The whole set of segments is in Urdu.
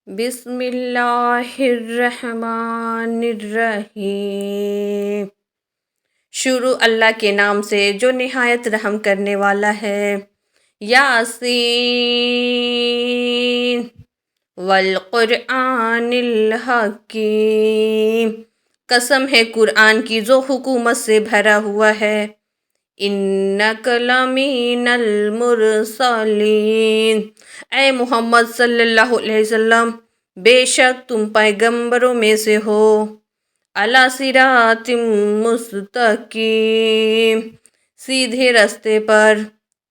بسم اللہ الرحمن الرحیم۔ شروع اللہ کے نام سے جو نہایت رحم کرنے والا ہے۔ یاسین والقرآن الحکیم، قسم ہے قرآن کی جو حکمت سے بھرا ہوا ہے۔ انک لمین المرسلین، اے محمد صلی اللہ علیہ وسلم بے شک تم پیغمبروں میں سے ہو۔ علی صراط مستقیم، سیدھے راستے پر۔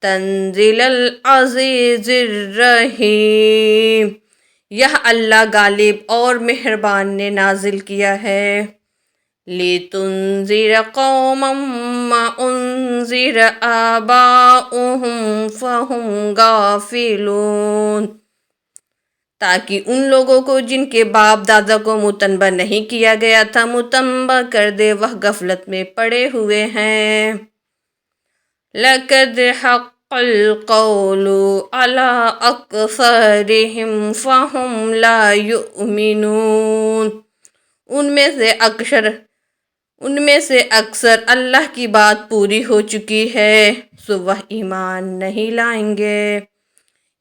تنزیل العزیز الرحیم، یہ اللہ غالب اور مہربان نے نازل کیا ہے۔ لِتُنذِرَ قَوْمًا مَّا أُنذِرَ آبَاؤُهُمْ فَهُمْ غَافِلُونَ، تاکہ ان لوگوں کو جن کے باپ دادا کو متنبہ نہیں کیا گیا تھا متنبہ کر دے، وہ غفلت میں پڑے ہوئے ہیں۔ لَقَدْ حَقَّ الْقَوْلُ عَلَىٰ أَكْثَرِهِمْ فَهُمْ لَا يُؤْمِنُونَ، ان میں سے اکثر اللہ کی بات پوری ہو چکی ہے سو وہ ایمان نہیں لائیں گے۔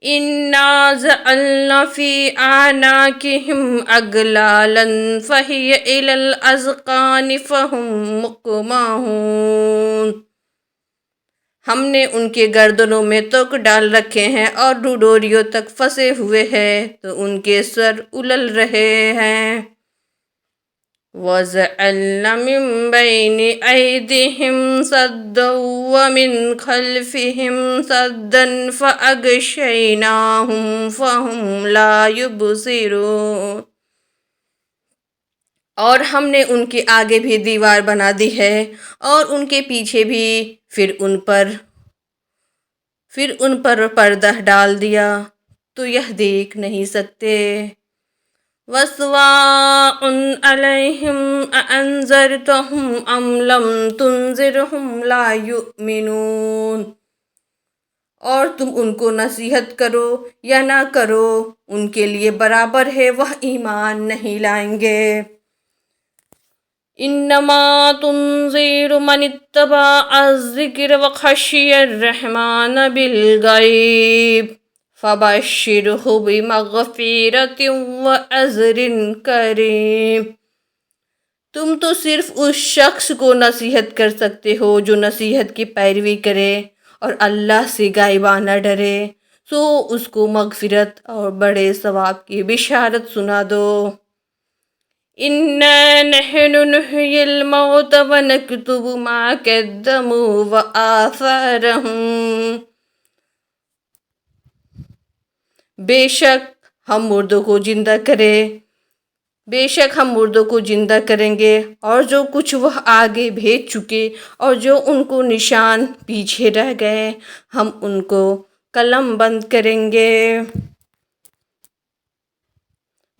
اِنَّا جَعَلْنَا فِي أَعْنَاقِهِمْ أَغْلَالًا فَهِيَ إِلَى الْأَذْقَانِ فَهُمْ مُقْمَحُونَ، ہم نے ان کے گردنوں میں توق ڈال رکھے ہیں اور ڈوریوں تک پھنسے ہوئے ہیں تو ان کے سر اُلل رہے ہیں۔ وَجَعَلْنَا مِن بَيْنِ أَيْدِيهِمْ سَدًّا وَمِنْ خَلْفِهِمْ سَدًّا فَأَغْشَيْنَاهُمْ فَهُمْ لَا يُبْصِرُونَ، اور ہم نے ان کے آگے بھی دیوار بنا دی ہے اور ان کے پیچھے بھی، پھر ان پر پردہ ڈال دیا تو یہ دیکھ نہیں سکتے۔ وَسَوَاءٌ عَلَيْهِمْ أَأَنذَرْتَهُمْ أَمْ لَمْ تُنذِرْهُمْ لَا يُؤْمِنُونَ، اور تم ان کو نصیحت کرو یا نہ کرو ان کے لیے برابر ہے، وہ ایمان نہیں لائیں گے۔ انما تنذر من اتبع الذکر وخشی الرحمن بالغیب فبشرہ بمغفرۃ واجر کریم، تم تو صرف اس شخص کو نصیحت کر سکتے ہو جو نصیحت کی پیروی کرے اور اللہ سے غائبانہ ڈرے، سو اس کو مغفرت اور بڑے ثواب کی بشارت سنا دو۔ اِنَّا نَحْنُ نُحْيِي الْمَوْتَى وَنَكْتُبُ مَا قَدَّمُوا وَآثَارَهُمْ، بے شک ہم مردوں کو زندہ کریں گے اور جو کچھ وہ آگے بھیج چکے اور جو ان کو نشان پیچھے رہ گئے ہم ان کو قلم بند کریں گے۔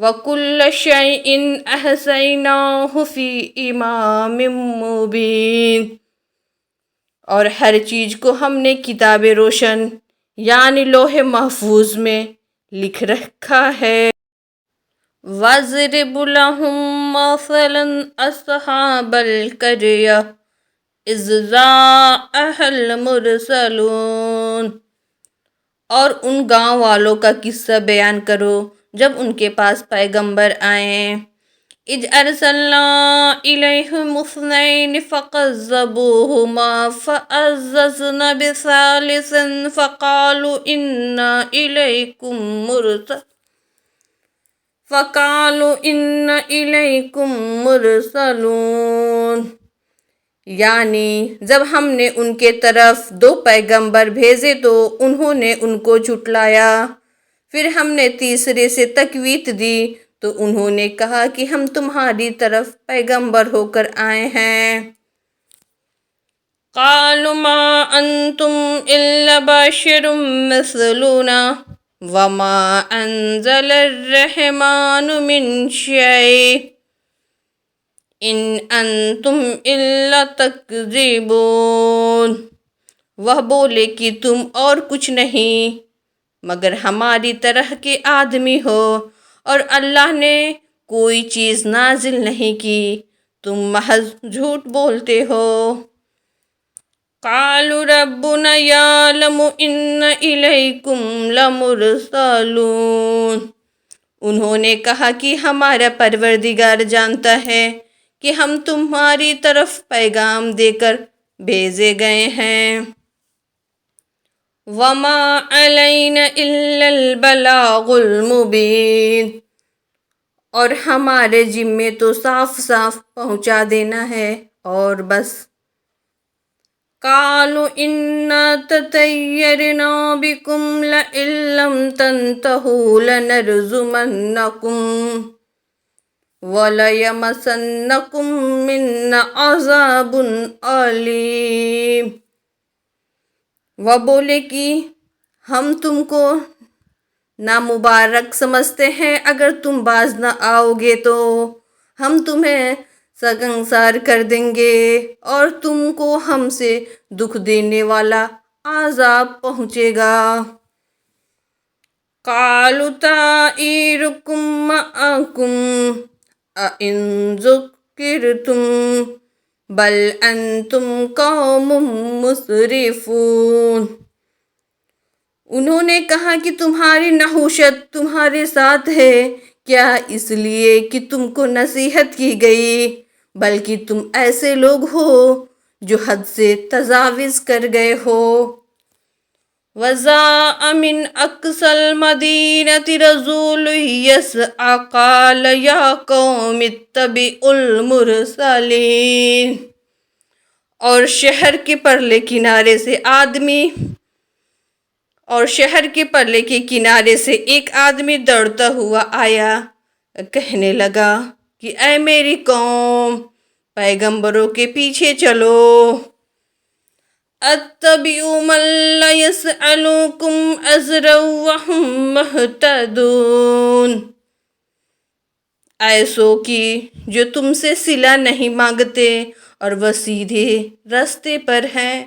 وَكُلَّ شَيْءٍ أَحْصَيْنَاهُ فِي إِمَامٍ مُّبِينٍ، اور ہر چیز کو ہم نے کتاب روشن یعنی لوح محفوظ میں لکھ رکھا ہے۔ وَاضْرِبْ لَهُم مَّثَلًا أَصْحَابَ الْقَرْيَةِ إِذْ جَاءَهَا الْمُرْسَلُونَ، اور ان گاؤں والوں کا قصہ بیان کرو جب ان کے پاس پیغمبر آئیں۔ اِذْ أَرْسَلْنَا إِلَيْهِمُ اثْنَيْنِ فَكَذَّبُوهُمَا فَعَزَّزْنَا بِثَالِثٍ فَقَالُوا إِنَّا إِلَيْكُمْ مُرْسَلُونَ، یعنی جب ہم نے ان کے طرف 2 پیغمبر بھیجے تو انہوں نے ان کو جھٹلایا، پھر ہم نے تیسرے سے تقویت دی تو انہوں نے کہا کہ ہم تمہاری طرف پیغمبر ہو کر آئے ہیں۔ قَالُوا مَا أَنْتُمْ إِلَّا بَشَرٌ مِّثْلُنَا وَمَا أَنزَلَ الرَّحْمَٰنُ مِن شَيْءٍ إِنْ أَنْتُمْ إِلَّا تَكْذِبُونَ، وہ بولے کہ تم اور کچھ نہیں مگر ہماری طرح کے آدمی ہو اور اللہ نے کوئی چیز نازل نہیں کی، تم محض جھوٹ بولتے ہو۔ قالوا ربنا یعلم ان الیکم لمرسلون، انہوں نے کہا کہ ہمارا پروردگار جانتا ہے کہ ہم تمہاری طرف پیغام دے کر بھیجے گئے ہیں۔ وما علینا الا البلاغ المبین، اور ہمارے ذمے تو صاف صاف پہنچا دینا ہے اور بس۔ قالوا انا تطیرنا بکم لئن لم تنتہوا لنرجمنکم وَلَيَمَسَّنَّكُم مِّنَّا عَذَابٌ أَلِيمٌ، وہ بولے کہ ہم تم کو نامبارک سمجھتے ہیں، اگر تم باز نہ آؤ گے تو ہم تمہیں سنگسار کر دیں گے اور تم کو ہم سے دکھ دینے والا عذاب پہنچے گا۔ قالوا طائركم معكم أئن ذكرتم بل أنتم قوم مسرفون، انہوں نے کہا کہ تمہاری نحوست تمہارے ساتھ ہے کیا اس لیے کہ تم کو نصیحت کی گئی، بلکہ تم ایسے لوگ ہو جو حد سے تجاوز کر گئے ہو۔ وَجَاءَ مِنْ أَقْصَى الْمَدِينَةِ رَجُلٌ يَسْعَىٰ قَالَ يَا قَوْمِ اتَّبِعُوا الْمُرْسَلِينَ، اور شہر کے پرلے کنارے سے ایک آدمی دوڑتا ہوا آیا، کہنے لگا کہ اے میری قوم، پیغمبروں کے پیچھے چلو۔ اتبعوا من لا يسألكم أجرا وهم مهتدون، ایسو کی جو تم سے صلہ نہیں مانگتے اور وہ سیدھے راستے پر ہیں۔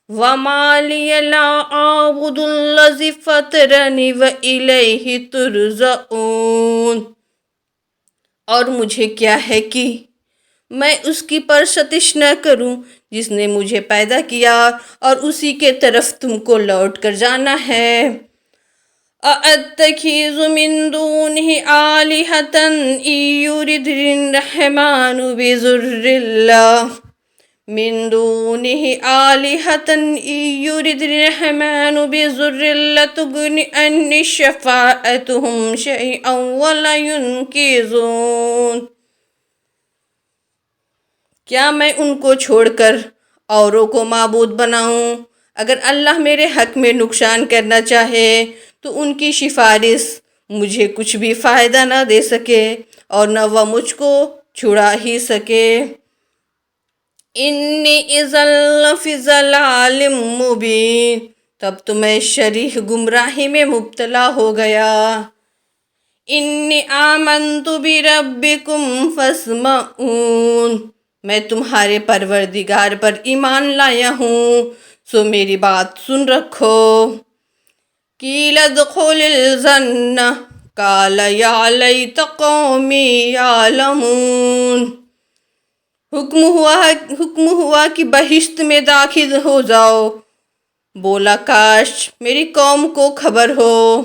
وَمَا لِيَ لَا أَعْبُدُ الَّذِي فَطَرَنِي وَإِلَيْهِ تُرْجَعُونَ، اور مجھے کیا ہے کہ میں اس کی پرستش نہ کروں جس نے مجھے پیدا کیا اور اسی کے طرف تم کو لوٹ کر جانا ہے۔ أَأَتَّخِذُ مِن دُونِهِ آلِهَةً إِن يُرِدْنِ الرَّحْمَنُ بِضُرٍّ لَّا تُغْنِ عَنِّي شَفَاعَتُهُمْ شَيْئًا وَلَا يُنقِذُونِ، کیا میں ان کو چھوڑ کر اوروں کو معبود بناؤں؟ اگر اللہ میرے حق میں نقصان کرنا چاہے تو ان کی سفارش مجھے کچھ بھی فائدہ نہ دے سکے اور نہ وہ مجھ کو چھڑا ہی سکے۔ انی اذا لفی ضلال مبین، تب تو میں صریح گمراہی میں مبتلا ہو گیا۔ انی آمنت بربکم فاسمعون، میں تمہارے پروردگار پر ایمان لایا ہوں سو میری بات سن رکھو۔ قیل ادخل الجنہ قال یا لیت قومی یعلمون، حکم ہوا کہ بہشت میں داخل ہو جاؤ، بولا کاش میری قوم کو خبر ہو۔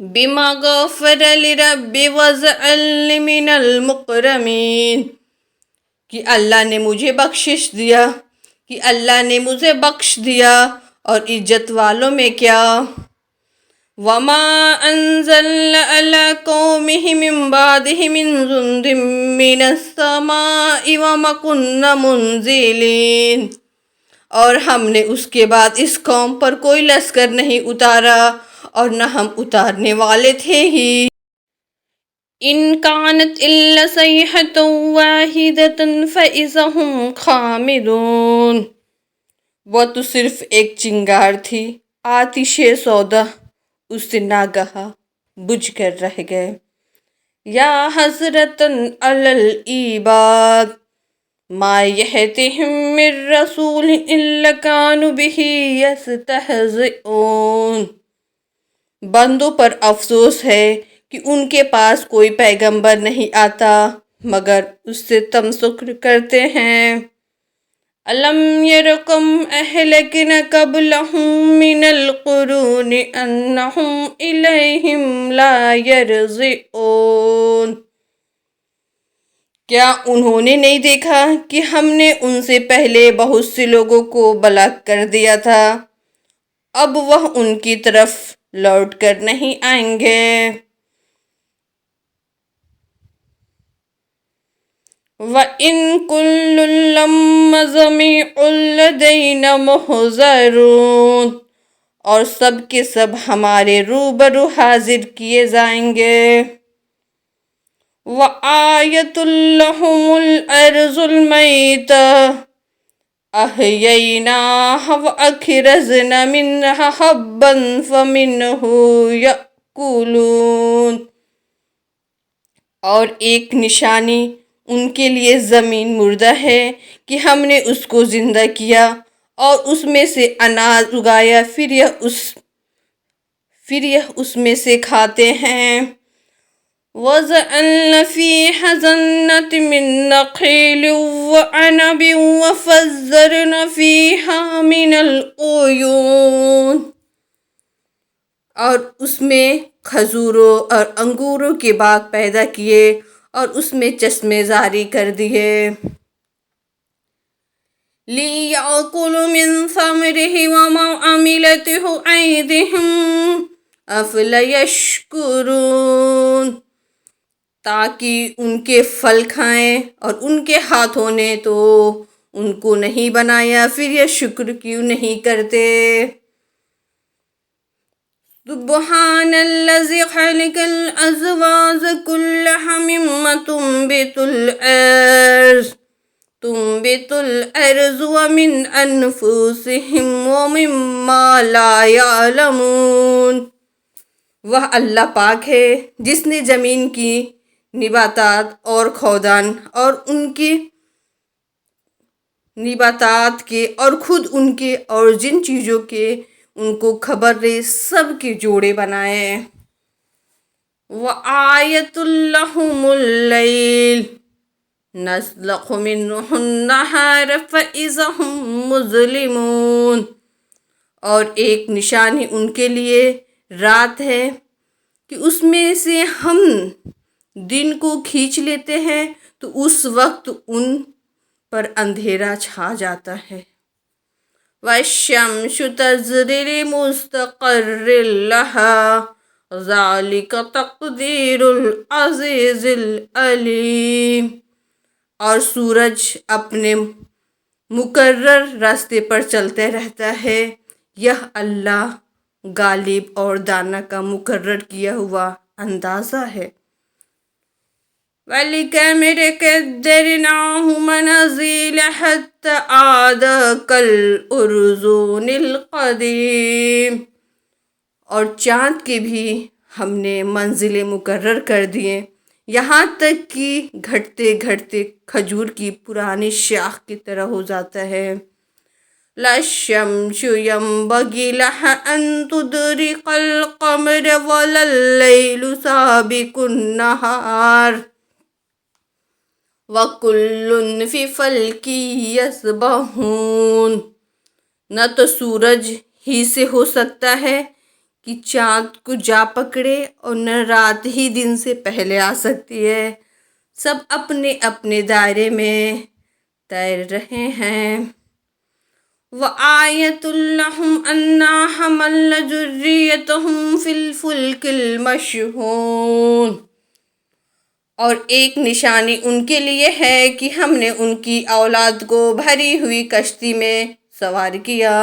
بما غفر لربی وجعلنی من المکرمین، کہ اللہ نے مجھے بخش دیا اور عزت والوں میں کیا۔ وما انزلنا علی قومہ من بعدہ من جند من السماء وما كنا منزلین، اور ہم نے اس کے بعد اس قوم پر کوئی لشکر نہیں اتارا اور نہ ہم اتارنے والے تھے ہی۔ ان كانت الا صيحة واحدة فاذا هم خامدون، وہ تو صرف ایک چنگار تھی، آتش سودا، اس سے ناگہاں بجھ کر رہ گئے۔ یا حسرتاً علی العباد ما یأتیہم من رسول الا کانوا بہ یستہزئون، بندوں پر افسوس ہے کہ ان کے پاس کوئی پیغمبر نہیں آتا مگر اس سے تمسخر کرتے ہیں۔ أَلَمْ يَرَكُمْ أَهْلَكْنَا قَبْلَهُمْ مِنَ الْقُرُونِ أَنَّهُمْ إِلَيْهِمْ لَا يَرْجِعُونَ۔ کیا انہوں نے نہیں دیکھا کہ ہم نے ان سے پہلے بہت سے لوگوں کو ہلاک کر دیا تھا، اب وہ ان کی طرف لوٹ کر نہیں آئیں گے۔ وَإِن كُلٌّ لَّمَّا جَمِيعٌ لَّدَيْنَا مُحْضَرُونَ، اور سب کے سب ہمارے روبرو حاضر کیے جائیں گے۔ وَآيَةٌ لَّهُمُ الْأَرْضُ الْمَيْتَةُ أَحْيَيْنَاهَا وَأَخْرَجْنَا مِنْهَا حَبًّا فَمِنْهُ يَأْكُلُونَ، اور ایک نشانی ان کے لیے زمین مردہ ہے کہ ہم نے اس کو زندہ کیا اور اس میں سے اناج اگایا، پھر یہ اس میں سے کھاتے ہیں۔ وَجَعَلْنَا فِيهَا جَنَّاتٍ مِّن نَّخِيلٍ وَعِنَبٍ وَفَجَّرْنَا فِيهَا مِنَ الْعُيُونِ، اور اس میں کھجوروں اور انگوروں کے باغ پیدا کیے اور اس میں چشمے جاری کر دیے۔ لِيَأْكُلُوا مِن ثَمَرِهِ وَمَا عَمِلَتْهُ أَيْدِيهِمْ أَفَلَا يَشْكُرُونَ، تاکہ ان کے پھل کھائیں، اور ان کے ہاتھوں نے تو ان کو نہیں بنایا، پھر یہ شکر کیوں نہیں کرتے۔ سبحان الذي خلق الأزواج كلها مما تنبت الأرض ومن أنفسهم ومما لا يعلمون۔ وہ اللہ پاک ہے جس نے زمین کی نباتات اور کھودان اور ان کی نباتات کے اور خود ان کے اور جن چیزوں کے ان کو خبر رہے سب کے جوڑے بنائے۔ وَآيَةٌ لَّهُمُ اللَّيْلُ نَسْلَخُ مِنْهُ النَّهَارَ فَإِذَا هُم مُّظْلِمُونَ، اور ایک نشانی ان کے لیے رات ہے کہ اس میں سے ہم دن کو کھینچ لیتے ہیں تو اس وقت ان پر اندھیرا چھا جاتا ہے۔ وَالشَّمْسُ تَجْرِي لِمُسْتَقَرٍّ لَهَا ذَلِكَ تَقْدِيرُ الْعَزِيزِ الْعَلِيمِ، اور سورج اپنے مقرر راستے پر چلتے رہتا ہے، یہ اللہ غالب اور دانا کا مقرر کیا ہوا اندازہ ہے۔ وَالْقَمَرِ قَدَّرْنَاهُ مَنَازِلَ حَتَّىٰ عَادَ كَالْعُرْجُونِ الْقَدِيمِ، اور چاند کے بھی ہم نے منزلیں مقرر کر دیے، یہاں تک کہ گھٹتے گھٹتے کھجور کی پرانی شاخ کی طرح ہو جاتا ہے۔ لَا الشَّمْسُ يَنبَغِي لَهَا أَن تُدْرِكَ الْقَمَرَ وَلَا اللَّيْلُ سَابِقُ النَّهَارِ وَكُلٌّ فِي فَلْكٍ يَسْبَحُونَ، نہ تو سورج ہی سے ہو سکتا ہے کہ چاند کو جا پکڑے، اور نہ رات ہی دن سے پہلے آ سکتی ہے، سب اپنے اپنے دائرے میں تیر رہے ہیں۔ وَآيَةٌ لَّهُمْ أَنَّا حَمَلْنَا ذُرِّيَّتَهُمْ فِي الْفُلْكِ الْمَشْحُونِ، اور ایک نشانی ان کے لیے ہے کہ ہم نے ان کی اولاد کو بھری ہوئی کشتی میں سوار کیا۔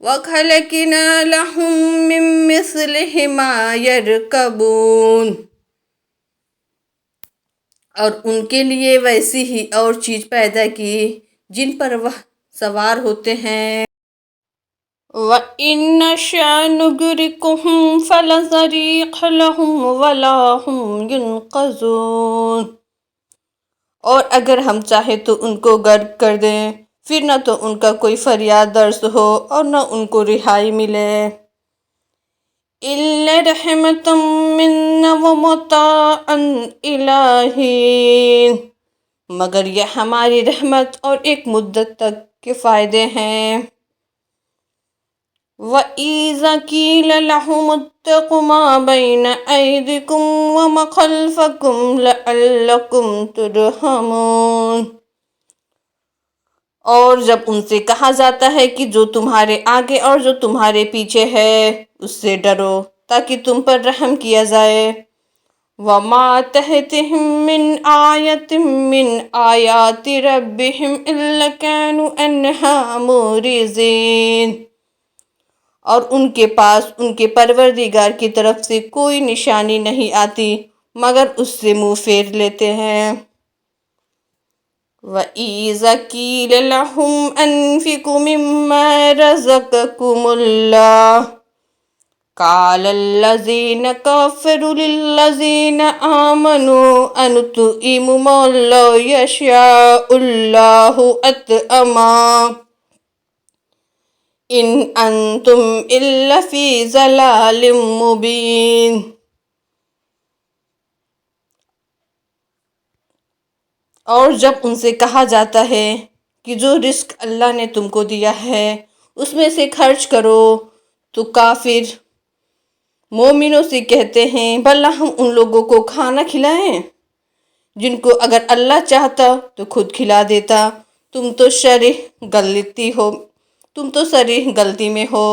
وَخَلَقْنَا لَهُم مِّن مِّثْلِهِ مَا يَرْكَبُونَ، اور ان کے لیے ویسی ہی اور چیز پیدا کی جن پر وہ سوار ہوتے ہیں۔ وَإِن نَّشَأْ نُغْرِقْهُمْ فَلَا صَرِيخَ لَهُمْ وَلَا هُمْ يُنقَذُونَ، اور اگر ہم چاہیں تو ان کو غرق کر دیں، پھر نہ تو ان کا کوئی فریاد درس ہو اور نہ ان کو رہائی ملے۔ إلا رحمة منا ومتاعا إلى حين، مگر یہ ہماری رحمت اور ایک مدت تک کے فائدے ہیں۔ وَإِذَا قِيلَ لَهُمُ اتَّقُوا مَا بَيْنَ أَيْدِيكُمْ وَمَا خَلْفَكُمْ لَعَلَّكُمْ تُرْحَمُونَ، اور جب ان سے کہا جاتا ہے کہ جو تمہارے آگے اور جو تمہارے پیچھے ہے اس سے ڈرو تاکہ تم پر رحم کیا جائے۔ وَمَا تَأْتِيهِم مِّنْ آيَةٍ مِّنْ آيَاتِ رَبِّهِمْ إِلَّا كَانُوا عَنْهَا مُعْرِضِينَ، اور ان کے پاس ان کے پروردگار کی طرف سے کوئی نشانی نہیں آتی مگر اس سے منہ پھیر لیتے ہیں۔ وَإِذَا قِيلَ لَهُمْ أَنفِقُوا مِمَّا رَزَقَكُمُ اللَّهُ قَالَ الَّذِينَ كَفَرُوا لِلَّذِينَ آمَنُوا أَنُطْعِمُ مَن لَّوْ يَشَاءُ اللَّهُ أَطْعَمَهُ إِنْ أَنْتُمْ إِلَّا فِي ضَلَالٍ مُّبِينٍ، اور جب ان سے کہا جاتا ہے کہ جو رزق اللہ نے تم کو دیا ہے اس میں سے خرچ کرو، تو کافر مومنوں سے کہتے ہیں بھلا ہم ان لوگوں کو کھانا کھلائیں جن کو اگر اللہ چاہتا تو خود کھلا دیتا، تم تو صریح غلطی میں ہو۔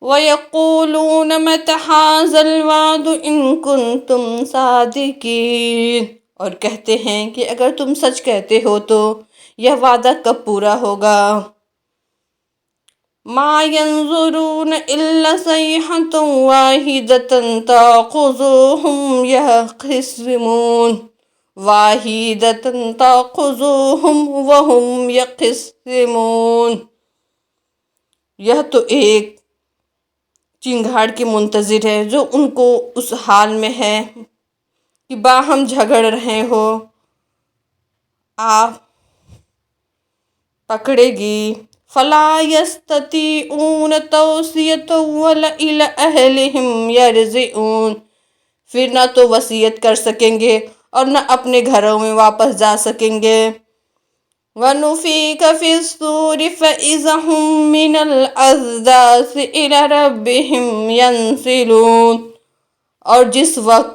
وَيَقُولُونَ مَتَى هَٰذَا الْوَعْدُ إِن كُنتُمْ صَادِقِينَ، اور کہتے ہیں کہ اگر تم سچ کہتے ہو تو یہ وعدہ کب پورا ہوگا۔ مَا يَنظُرُونَ إِلَّا صَيْحَةً وَاحِدَةً تَأْخُذُهُمْ وَهُمْ يَخِصِّمُونَ، یہ تو ایک چنگھاڑ کے منتظر ہے جو ان کو اس حال میں ہے کہ باہم جھگڑ رہے ہو آ پکڑے گی۔ فَلَا يَسْتَطِيعُونَ تَوْصِيَةً وَلَا إِلَىٰ أَهْلِهِمْ يَرْجِعُونَ، پھر نہ تو وصیت کر سکیں گے اور نہ اپنے گھروں میں واپس جا سکیں گے۔ وَنُفِخَ فِي الصُّورِ فَإِذَا هُم مِّنَ الْأَجْدَاثِ إِلَىٰ رَبِّهِمْ يَنْسِلُونَ، اور جس وقت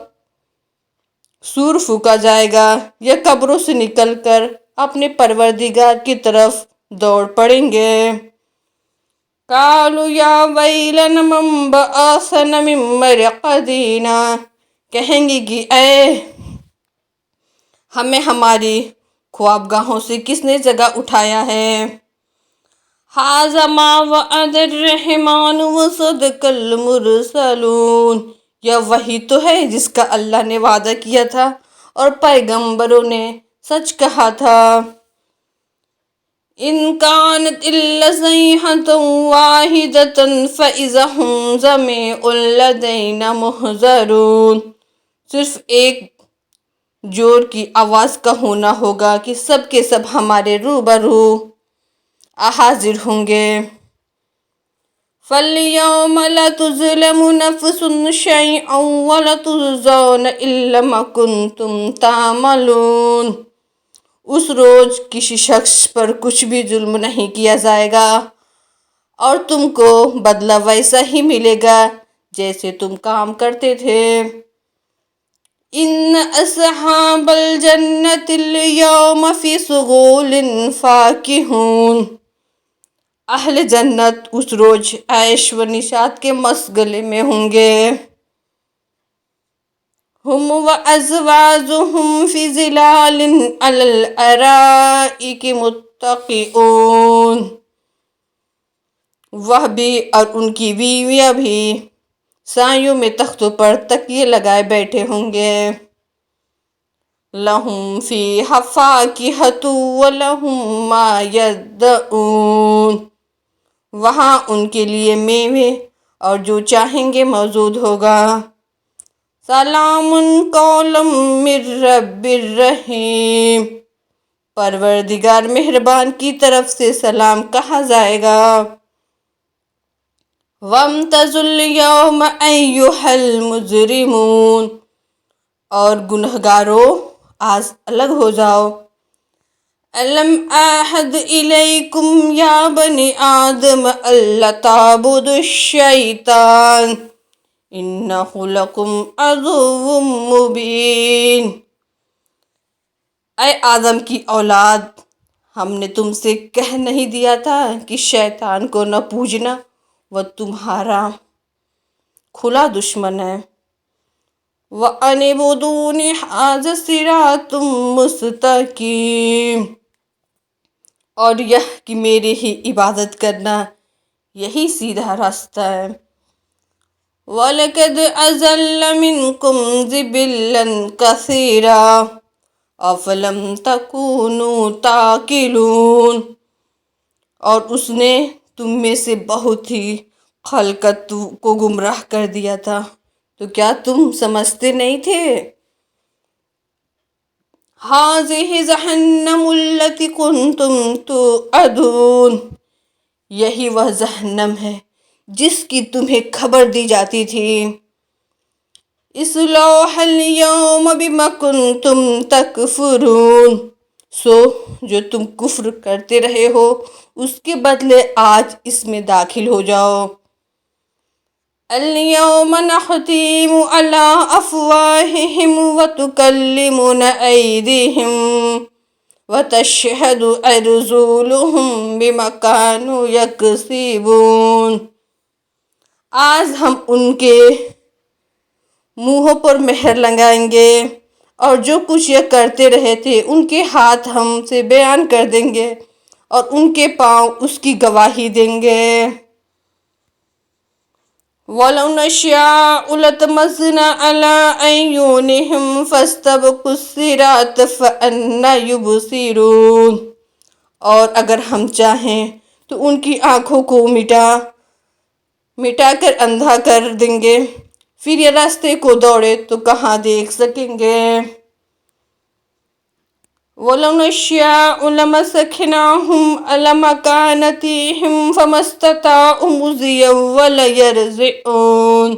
سور پھونکا جائے گا یہ قبروں سے نکل کر اپنے پروردگار کی طرف دوڑ پڑیں گے۔ قَالُوا يَا وَيْلَنَا مَن بَعَثَنَا مِن مَّرْقَدِنَا، کہیں گے کہ اے ہمیں ہماری خوابگاہوں سے کس نے جگہ اٹھایا ہے۔ هَٰذَا مَا وَعَدَ الرَّحْمَٰنُ وَصَدَقَ الْمُرْسَلُونَ، یہ وہی تو ہے جس کا اللہ نے وعدہ کیا تھا اور پیغمبروں نے سچ کہا تھا۔ إِن كَانَتْ إِلَّا صَيْحَةً وَاحِدَةً فَإِذَا هُمْ جَمِيعٌ لَّدَيْنَا مُحْضَرُونَ، صرف ایک جوڑ کی آواز کا ہونا ہوگا کہ سب کے سب ہمارے روبرو حاضر ہوں گے۔ فَالْيَوْمَ لَا تُظْلَمُ نَفْسٌ شَيْئًا وَلَا تُجْزَوْنَ إِلَّا مَا كُنتُمْ تَعْمَلُونَ، اس روز کسی شخص پر کچھ بھی ظلم نہیں کیا جائے گا اور تم کو بدلہ ویسا ہی ملے گا جیسے تم کام کرتے تھے۔ إِنَّ أَصْحَابَ الْجَنَّةِ الْيَوْمَ فِي شُغُلٍ فَاكِهُونَ، اہل جنت اس روز عیش و نشاط کے مشغلے میں ہوں گے۔ هُمْ وَأَزْوَاجُهُمْ فِي ظِلَالٍ عَلَى الْأَرَائِكِ مُتَّكِئُونَ، وہ بھی اور ان کی بیویاں بھی سایوں میں تختوں پر تکیے لگائے بیٹھے ہوں گے۔ لَهُمْ فِيهَا فَاكِهَةٌ وَلَهُمْ مَا يَدَّعُونَ، وہاں ان کے لیے میوے اور جو چاہیں گے موجود ہوگا۔ سلام قولا من رب الرحیم، پروردگار مہربان کی طرف سے سلام کہا جائے گا۔ وَامْتَازُوا الْيَوْمَ أَيُّهَا الْمُجْرِمُونَ، اور گنہگارو آج الگ ہو جاؤ. أَلَمْ أَعْهَدْ إِلَيْكُمْ يَا بَنِي آدَمَ أَلَّا تَعْبُدُوا الشَّيْطَانَ إِنَّهُ لَكُمْ عَدُوٌّ مُّبِينٌ. اے آدم کی اولاد، ہم نے تم سے کہہ نہیں دیا تھا کہ شیطان کو نہ پوجنا، وہ تمہارا کھلا دشمن ہے. وَأَنِ اعْبُدُونِ هَٰذَا صِرَاطٌ مُّسْتَقِيمٌ، اور یہ کہ میری ہی عبادت کرنا یہی سیدھا راستہ ہے. وَلَقَدْ أَضَلَّ مِنكُمْ جِبِلًّا كَثِيرًا أَفَلَمْ تَكُونُوا تَعْقِلُونَ، اور اس نے تم میں سے بہت ہی خلقت کو گمراہ کر دیا تھا، تو کیا تم سمجھتے نہیں تھے؟ هَٰذِهِ جَهَنَّمُ الَّتِي كُنتُمْ تُوعَدُونَ، یہی وہ جہنم ہے جس کی تمہیں خبر دی جاتی تھی. اصْلَوْهَا الْيَوْمَ بِمَا كُنتُمْ تَكْفُرُونَ، سو جو تم کفر کرتے رہے ہو اس کے بدلے آج اس میں داخل ہو جاؤ. الْيَوْمَ نَخْتِمُ عَلَىٰ أَفْوَاهِهِمْ وَتُكَلِّمُنَا أَيْدِيهِمْ وَتَشْهَدُ أَرْجُلُهُمْ بِمَا كَانُوا يَكْسِبُونَ، آج ہم ان کے منہوں پر مہر لگائیں گے، اور جو کچھ یہ کرتے رہے تھے ان کے ہاتھ ہم سے بیان کر دیں گے، اور ان کے پاؤں اس کی گواہی دیں گے. وَلَوْ نَشَاءُ لَطَمَسْنَا عَلَىٰ أَعْيُنِهِمْ فَاسْتَبَقُوا الصِّرَاطَ فَأَنَّىٰ يُبْصِرُونَ، اور اگر ہم چاہیں تو ان کی آنکھوں کو مٹا کر اندھا کر دیں گے، پھر یہ راستے کو دوڑے تو کہاں دیکھ سکیں گے. وَلَوْ نَشَاءُ لَمَسَخْنَاهُمْ عَلَىٰ مَكَانَتِهِمْ فَمَا اسْتَطَاعُوا مُضِيًّا وَلَا يَرْجِعُونَ،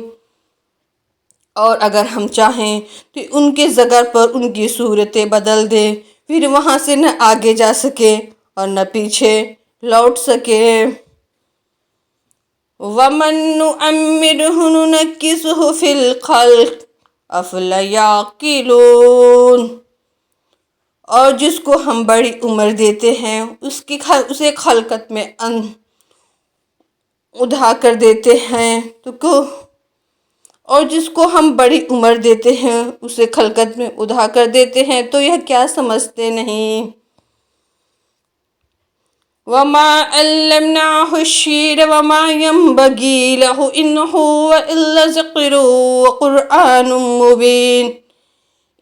اور اگر ہم چاہیں تو ان کے جگہ پر ان کی صورتیں بدل دیں، پھر وہاں سے نہ آگے جا سکے اور نہ پیچھے لوٹ سکے. وَمَن نُّعَمِّرْهُ نُنَكِّسْهُ فِي الْخَلْقِ أَفَلَا يَعْقِلُونَ، اور جس کو ہم بڑی عمر دیتے ہیں اسے خلقت میں اودھا کر دیتے ہیں، اور جس کو ہم بڑی عمر دیتے ہیں اسے خلقت میں اودھا کر دیتے ہیں، تو یہ کیا سمجھتے نہیں. وَمَا عَلَّمْنَاهُ الشِّعْرَ وَمَا يَنبَغِي لَهُ إِنْ هُوَ إِلَّا ذِكْرٌ وَقُرْآنٌ مُّبِينٌ.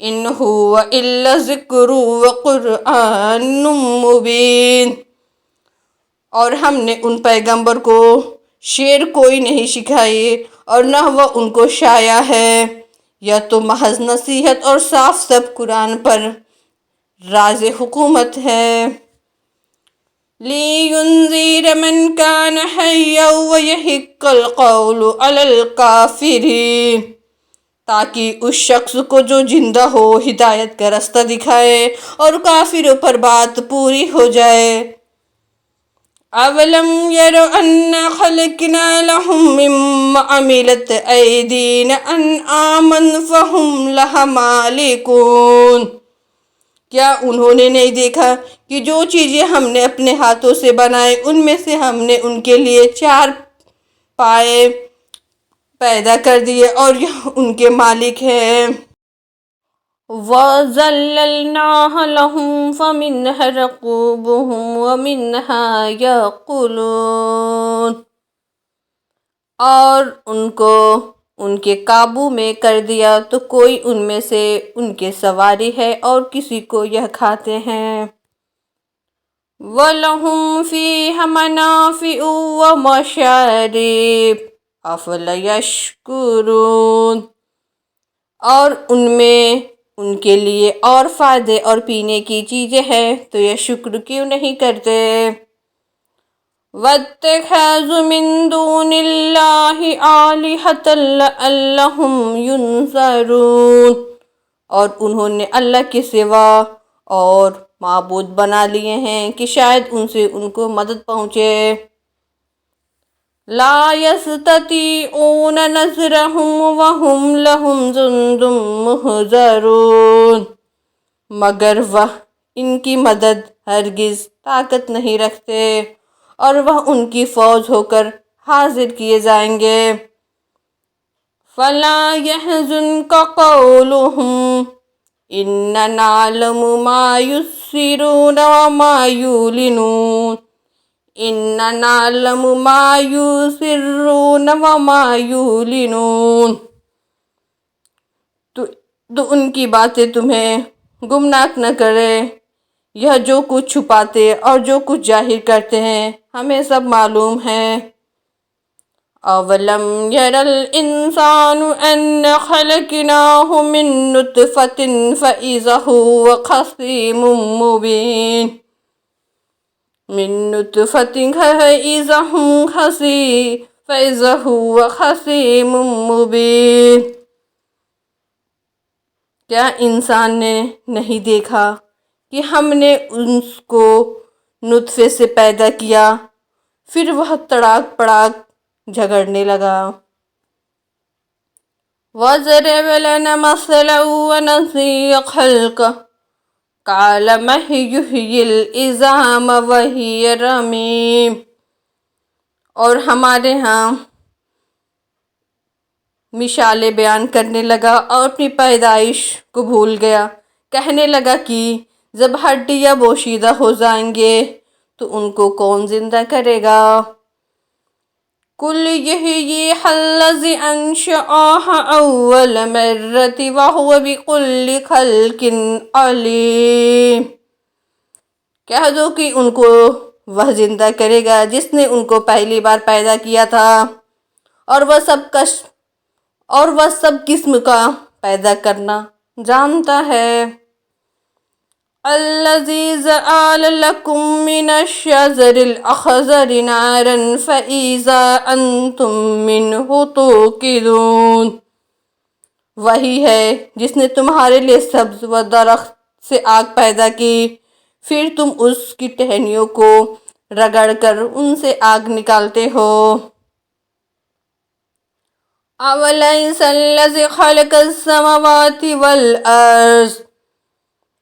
إِنْ هُوَ إِلَّا ذِكْرٌ وَقُرْآنٌ مُّبِينٌ، اور ہم نے ان پیغمبر کو شعر کوئی نہیں سکھائی اور نہ وہ ان کو شایع ہے، یہ تو محض نصیحت اور صاف صاف قرآن پر راز حکومت ہے. لِيُنذِرَ مَن كَانَ حَيًّا وَيَحِقَّ الْقَوْلُ عَلَى الْكَافِرِينَ، تاکہ اس شخص کو جو زندہ ہو ہدایت کا راستہ دکھائے اور کافروں پر بات پوری ہو جائے. أَوَلَمْ يَرَوْا أَنَّا خَلَقْنَا لَهُم مِّمَّا عَمِلَتْ أَيْدِينَا أَنْعَامًا فَهُمْ لَهَا مَالِكُونَ، کیا انہوں نے نہیں دیکھا کہ جو چیزیں ہم نے اپنے ہاتھوں سے بنائے ان میں سے ہم نے ان کے لیے 4 پائے پیدا کر دیے اور یہ ان کے مالک ہیں. وَذَلَّلْنَاهَا لَهُمْ فَمِنْهَا رَكُوبُهُمْ وَمِنْهَا يَأْكُلُونَ، اور ان کو ان کے قابو میں کر دیا تو کوئی ان میں سے ان کے سواری ہے اور کسی کو یہ کھاتے ہیں. وَلَهُمْ فِيهَا مَنَافِعُ وَمَشَارِبُ أَفَلَا يَشْكُرُونَ، اور ان میں ان کے لیے اور فائدے اور پینے کی چیزیں ہیں تو یہ شکر کیوں نہیں کرتے. وَاتَّخَذُوا مِن دُونِ اللَّهِ آلِهَةً لَعَلَّهُمْ يُنصَرُونَ، اور انہوں نے اللہ کے سوا اور معبود بنا لیے ہیں کہ شاید ان سے ان کو مدد پہنچے۔ لا يستطيعون نصرهم وهم لهم جند محضرون، مگر وہ ان کی مدد ہرگز طاقت نہیں رکھتے اور وہ ان کی فوج ہو کر حاضر کیے جائیں گے۔ فَلَا يَحْزُنْكَ قَوْلُهُمْ إِنَّا نَعْلَمُ مَا يُسِرُّونَ وَمَا يُعْلِنُونَ إِنَّا نَعْلَمُ مَا يُسِرُّونَ وَمَا يُعْلِنُونَ، تو ان کی باتیں تمہیں گمراہ نہ کرے، یہ جو کچھ چھپاتے اور جو کچھ ظاہر کرتے ہیں ہمیں سب معلوم ہے۔ اَوَلَمْ يَرَ الْإِنسَانُ أَنَّا خَلَقْنَاهُ مِن نُّطْفَةٍ فَإِذَا هُوَ خَصِيمٌ مُّبِينٌ مِن نُّطْفَةٍ فَإِذَا هُوَ خَصِيمٌ مُّبِينٌ، کیا انسان نے نہیں دیکھا کہ ہم نے اس کو نطفے سے پیدا کیا، پھر وہ تڑاک پڑاک جھگڑنے لگا۔ وَضَرَبَ لَنَا مَثَلًا وَنَسِيَ خَلْقَهُ قَالَ مَن يُحْيِي الْعِظَامَ وَهِيَ رَمِيمٌ، اور ہمارے ہاں مثالیں بیان کرنے لگا اور اپنی پیدائش کو بھول گیا، کہنے لگا کہ جب ہڈیاں بوشیدہ ہو جائیں گے تو ان کو کون زندہ کرے گا؟ قُلْ يُحْيِيهَا الَّذِي أَنشَأَهَا أَوَّلَ مَرَّةٍ وَهُوَ بِكُلِّ خَلْقٍ عَلِيمٌ، کہہ دو کہ ان کو وہ زندہ کرے گا جس نے ان کو پہلی بار پیدا کیا تھا، اور وہ سب قسم کا پیدا کرنا جانتا ہے۔ الَّذِي جَعَلَ لَكُم مِّنَ الشَّجَرِ الْأَخْضَرِ نَارًا فَإِذَا أَنتُم مِّنْهُ تُوقِدُونَ، وہی ہے جس نے تمہارے لیے سبز و درخت سے آگ پیدا کی، پھر تم اس کی ٹہنیوں کو رگڑ کر ان سے آگ نکالتے ہو۔ أَوَلَيْسَ الَّذِي خَلَقَ السَّمَاوَاتِ وَالْأَرْضَ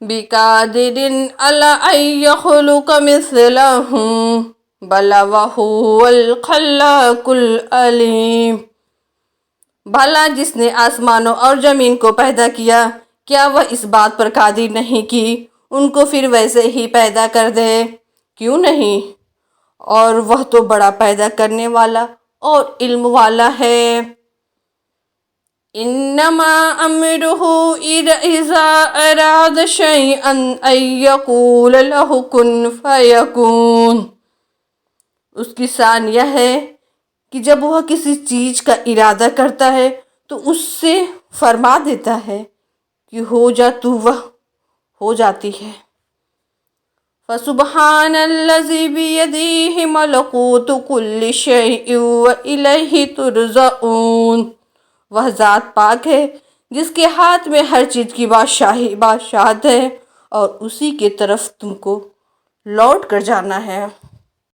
بِقَادِرٍ عَلَىٰ أَن يَخْلُقَ مِثْلَهُم بَلَىٰ وَهُوَ الْخَلَّاقُ الْعَلِيمُ، بھلا جس نے آسمانوں اور زمین کو پیدا کیا کیا وہ اس بات پر قادر نہیں کہ ان کو پھر ویسے ہی پیدا کر دے؟ کیوں نہیں، اور وہ تو بڑا پیدا کرنے والا اور علم والا ہے۔ انما امرہ اذا اراد شیئا ان یقول لہ کن فیکون، اس کی شان یہ ہے کہ جب وہ کسی چیز کا ارادہ کرتا ہے تو اس سے فرما دیتا ہے کہ ہو جا تو وہ ہو جاتی ہے۔ فسبحان الذی بیدہ ملکوت کل شیء والیہ ترجعون، وہ ذات پاک ہے جس کے ہاتھ میں ہر چیز کی بادشاہت ہے اور اسی کی طرف تم کو لوٹ کر جانا ہے۔